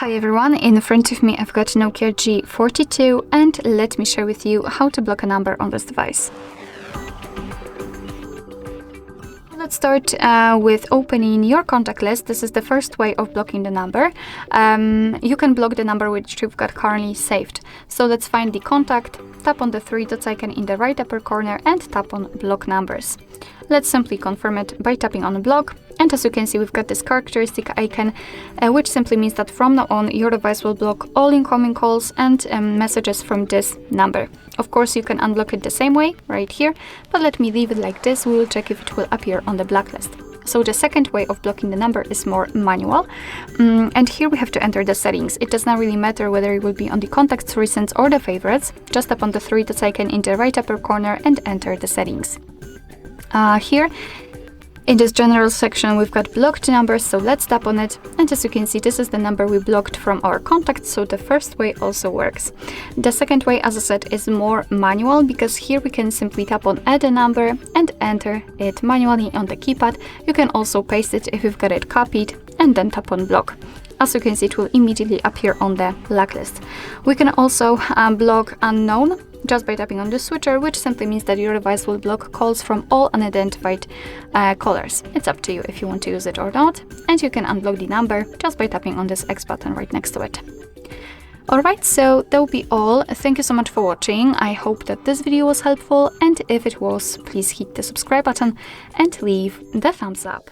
Hi everyone, in front of me I've got NOKIA G42 and let me share with you how to block a number on this device. Let's start with opening your contact list. This is the first way of blocking the number. You can block the number which you've got currently saved. So let's find the contact, tap on the three dots icon in the right upper corner and tap on block numbers. Let's simply confirm it by tapping on block. And as you can see, we've got this characteristic icon, which simply means that from now on, your device will block all incoming calls and messages from this number. Of course, you can unblock it the same way, right here, but let me leave it like this. We will check if it will appear on the blacklist. So the second way of blocking the number is more manual. And here we have to enter the settings. It does not really matter whether it will be on the contacts, recents or the favorites. Just tap on the three dots icon in the right upper corner and enter the settings. Here, in this general section, we've got blocked numbers, so let's tap on it. And as you can see, this is the number we blocked from our contacts, so the first way also works. The second way, as I said, is more manual, because here we can simply tap on add a number and enter it manually on the keypad. You can also paste it if you've got it copied and then tap on block. As you can see, it will immediately appear on the blacklist. We can also block unknown just by tapping on the switcher, which simply means that your device will block calls from all unidentified callers. It's up to you if you want to use it or not, and you can unblock the number just by tapping on this X button right next to it. Alright, so that will be all. Thank you so much for watching. I hope that this video was helpful, and if it was, please hit the subscribe button and leave the thumbs up.